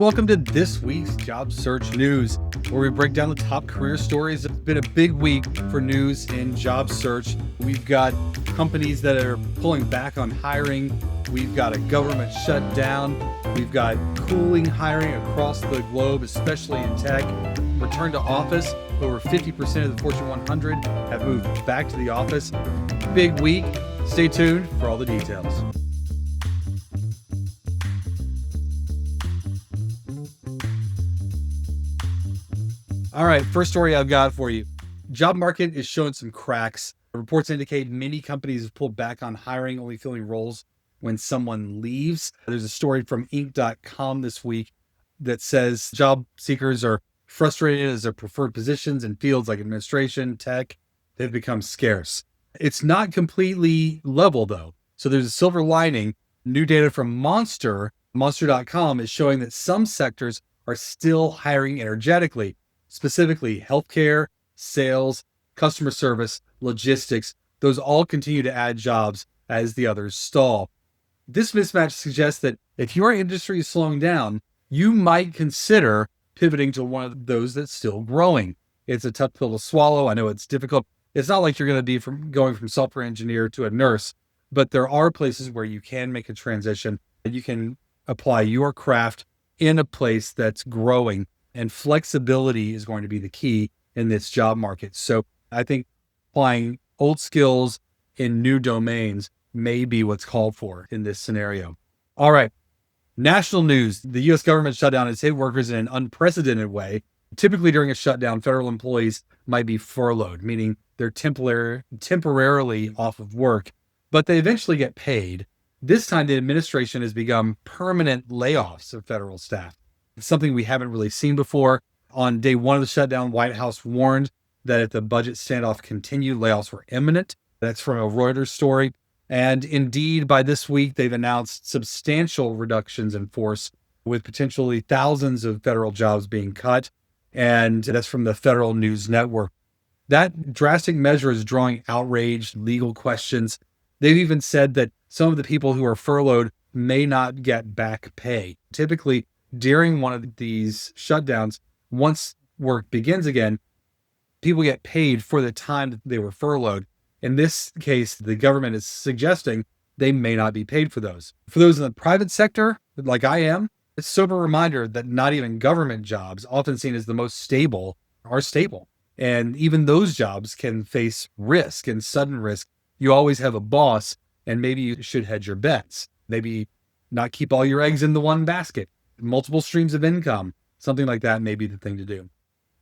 Welcome to this week's Job Search News, where we break down the top career stories. It's been a big week for news in job search. We've got companies that are pulling back on hiring. We've got a government shutdown. We've got cooling hiring across the globe, especially in tech. Return to office. Over 50% of the Fortune 100 have moved back to the office. Big week. Stay tuned for all the details. All right, first story I've got for you. Job market is showing some cracks. Reports indicate many companies have pulled back on hiring, only filling roles when someone leaves. There's a story from Inc.com this week that says job seekers are frustrated as their preferred positions in fields like administration, tech, they've become scarce. It's not completely level though. So there's a silver lining. New data from Monster.com is showing that some sectors are still hiring energetically. Specifically, healthcare, sales, customer service, logistics, those all continue to add jobs as the others stall. This mismatch suggests that if your industry is slowing down, you might consider pivoting to one of those that's still growing. It's a tough pill to swallow. I know it's difficult. It's not like you're going to be going from software engineer to a nurse, but there are places where you can make a transition and you can apply your craft in a place that's growing. And flexibility is going to be the key in this job market. So I think applying old skills in new domains may be what's called for in this scenario. All right. National news. The U.S. government shutdown has hit workers in an unprecedented way. Typically during a shutdown, federal employees might be furloughed, meaning they're temporarily off of work, but they eventually get paid. This time, the administration has begun permanent layoffs of federal staff. It's something we haven't really seen before. On day one of the shutdown, White House warned that if the budget standoff continued, layoffs were imminent. That's from a Reuters story. And indeed, by this week, they've announced substantial reductions in force with potentially thousands of federal jobs being cut. And that's from the Federal News Network. That drastic measure is drawing outrage, legal questions. They've even said that some of the people who are furloughed may not get back pay. Typically, during one of these shutdowns, once work begins again, people get paid for the time that they were furloughed. In this case, the government is suggesting they may not be paid for those. For those in the private sector, like I am, it's a sober reminder that not even government jobs, often seen as the most stable, are stable. And even those jobs can face risk and sudden risk. You always have a boss, and maybe you should hedge your bets. Maybe not keep all your eggs in the one basket. Multiple streams of income, something like that may be the thing to do.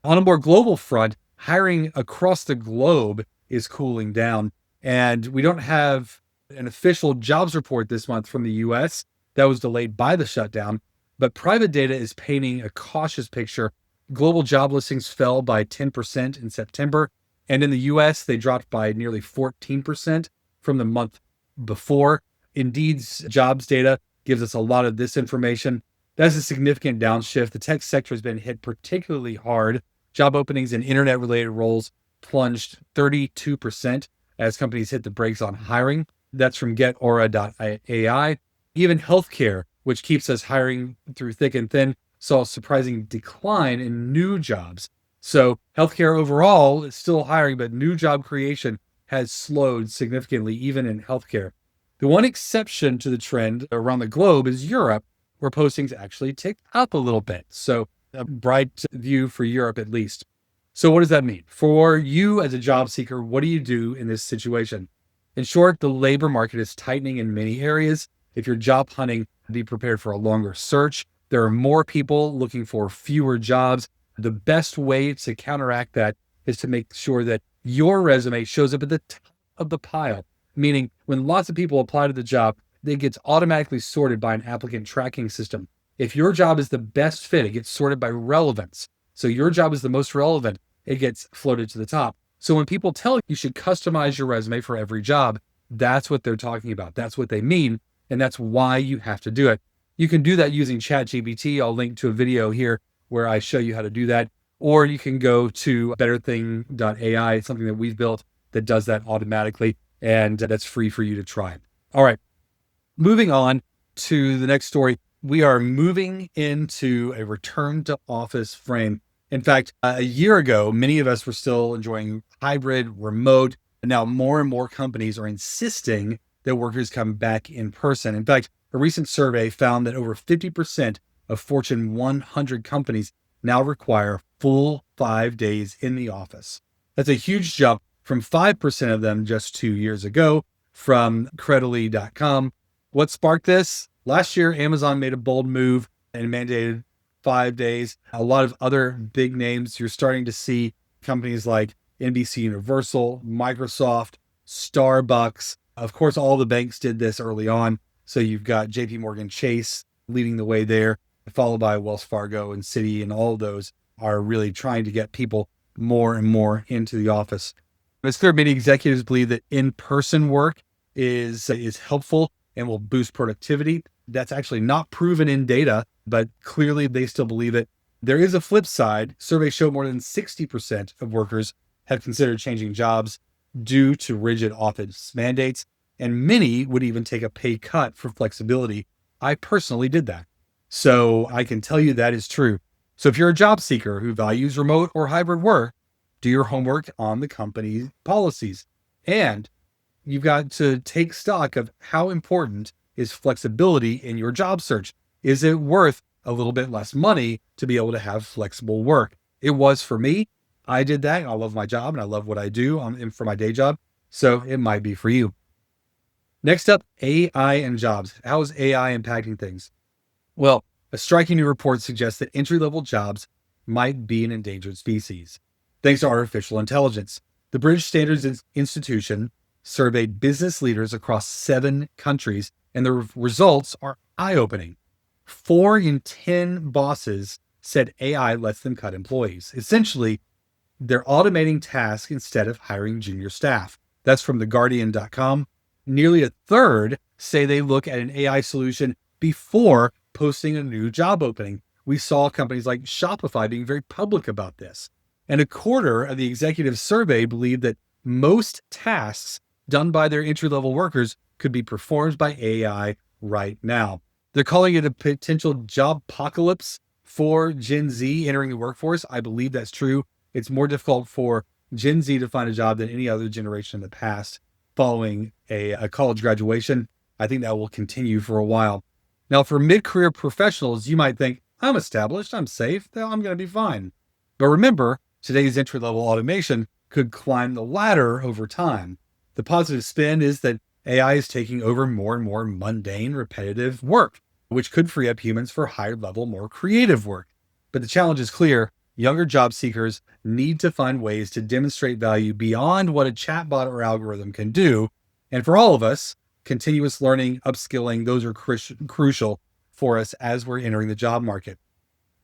On a more global front, hiring across the globe is cooling down, and we don't have an official jobs report this month from the US. That was delayed by the shutdown, but private data is painting a cautious picture. Global job listings fell by 10% in September, and in the US, they dropped by nearly 14% from the month before. Indeed's jobs data gives us a lot of this information. That's a significant downshift. The tech sector has been hit particularly hard. Job openings in internet-related roles plunged 32% as companies hit the brakes on hiring. That's from GetAura.ai. Even healthcare, which keeps us hiring through thick and thin, saw a surprising decline in new jobs. So healthcare overall is still hiring, but new job creation has slowed significantly, even in healthcare. The one exception to the trend around the globe is Europe, where postings actually ticked up a little bit. So a bright view for Europe, at least. So what does that mean? For you as a job seeker, what do you do in this situation? In short, the labor market is tightening in many areas. If you're job hunting, be prepared for a longer search. There are more people looking for fewer jobs. The best way to counteract that is to make sure that your resume shows up at the top of the pile, meaning when lots of people apply to the job, it gets automatically sorted by an applicant tracking system. If your job is the best fit, it gets sorted by relevance. So your job is the most relevant, it gets floated to the top. So when people tell you should customize your resume for every job, that's what they're talking about. That's what they mean. And that's why you have to do it. You can do that using ChatGPT. I'll link to a video here where I show you how to do that. Or you can go to betterthing.ai. It's something that we've built that does that automatically. And that's free for you to try. All right. Moving on to the next story. We are moving into a return to office frame. In fact, a year ago, many of us were still enjoying hybrid, remote, and now more and more companies are insisting that workers come back in person. In fact, a recent survey found that over 50% of Fortune 100 companies now require full 5 days in the office. That's a huge jump from 5% of them just 2 years ago from credibly.com. What sparked this? Last year, Amazon made a bold move and mandated 5 days. A lot of other big names, you're starting to see companies like NBC Universal, Microsoft, Starbucks. Of course, all the banks did this early on. So you've got JP Morgan Chase leading the way there, followed by Wells Fargo and Citi, and all of those are really trying to get people more and more into the office. It's clear many executives believe that in-person work is helpful and will boost productivity. That's actually not proven in data, but clearly they still believe it. There is a flip side. Surveys show more than 60% of workers have considered changing jobs due to rigid office mandates, and many would even take a pay cut for flexibility. I personally did that. So I can tell you that is true. So if you're a job seeker who values remote or hybrid work, do your homework on the company's policies. And you've got to take stock of how important is flexibility in your job search. Is it worth a little bit less money to be able to have flexible work? It was for me. I did that. I love my job and I love what I do for my day job. So it might be for you. Next up, AI and jobs. How is AI impacting things? Well, a striking new report suggests that entry-level jobs might be an endangered species, thanks to artificial intelligence. The British Standards Institution surveyed business leaders across 7 countries, and the results are eye-opening. 4 in 10 bosses said AI lets them cut employees. Essentially, they're automating tasks instead of hiring junior staff. That's from theguardian.com. Nearly a third say they look at an AI solution before posting a new job opening. We saw companies like Shopify being very public about this. And a quarter of the executives surveyed believe that most tasks done by their entry-level workers could be performed by AI right now. They're calling it a potential job apocalypse for Gen Z entering the workforce. I believe that's true. It's more difficult for Gen Z to find a job than any other generation in the past following a college graduation. I think that will continue for a while. Now, for mid-career professionals, you might think, I'm established, I'm safe, I'm going to be fine. But remember, today's entry-level automation could climb the ladder over time. The positive spin is that AI is taking over more and more mundane, repetitive work, which could free up humans for higher level, more creative work. But the challenge is clear. Younger job seekers need to find ways to demonstrate value beyond what a chatbot or algorithm can do. And for all of us, continuous learning, upskilling, those are crucial for us as we're entering the job market.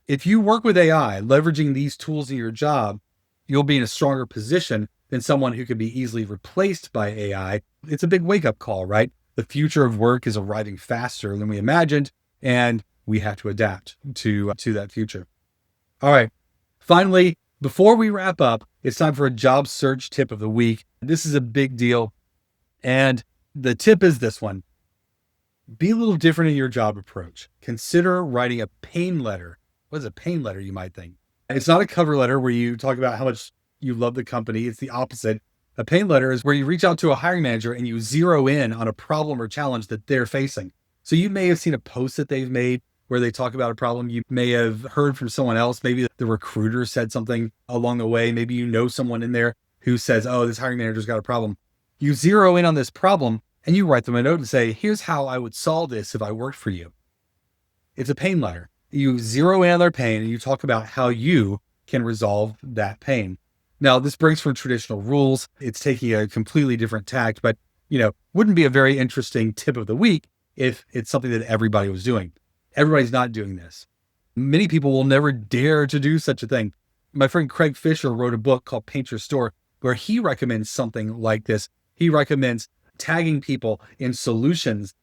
If you work with AI, leveraging these tools in your job, you'll be in a stronger position than someone who could be easily replaced by AI. It's a big wake-up call, right? The future of work is arriving faster than we imagined, and we have to adapt to that future. All right. Finally, before we wrap up, it's time for a job search tip of the week. This is a big deal. And the tip is this one. Be a little different in your job approach. Consider writing a pain letter. What is a pain letter, you might think? It's not a cover letter where you talk about how much you love the company. It's the opposite. A pain letter is where you reach out to a hiring manager and you zero in on a problem or challenge that they're facing. So you may have seen a post that they've made where they talk about a problem. You may have heard from someone else. Maybe the recruiter said something along the way. Maybe you know someone in there who says, oh, this hiring manager's got a problem. You zero in on this problem and you write them a note and say, here's how I would solve this if I worked for you. It's a pain letter. You zero in on their pain and you talk about how you can resolve that pain. Now, this breaks from traditional rules. It's taking a completely different tact, but wouldn't be a very interesting tip of the week if it's something that everybody was doing. Everybody's not doing this. Many people will never dare to do such a thing. My friend Craig Fisher wrote a book called Paint Your Store, where he recommends something like this. He recommends tagging people in solutions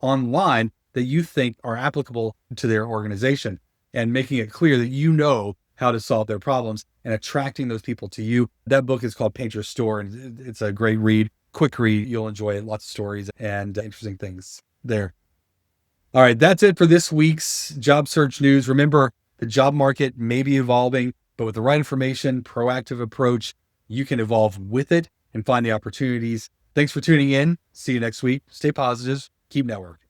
online that you think are applicable to their organization and making it clear that you know how to solve their problems and attracting those people to you. That book is called Paint Your Store, and it's a great read, quick read. You'll enjoy it. Lots of stories and interesting things there. All right, that's it for this week's job search news. Remember, the job market may be evolving, but with the right information, proactive approach, you can evolve with it and find the opportunities. Thanks for tuning in. See you next week. Stay positive. Keep networking.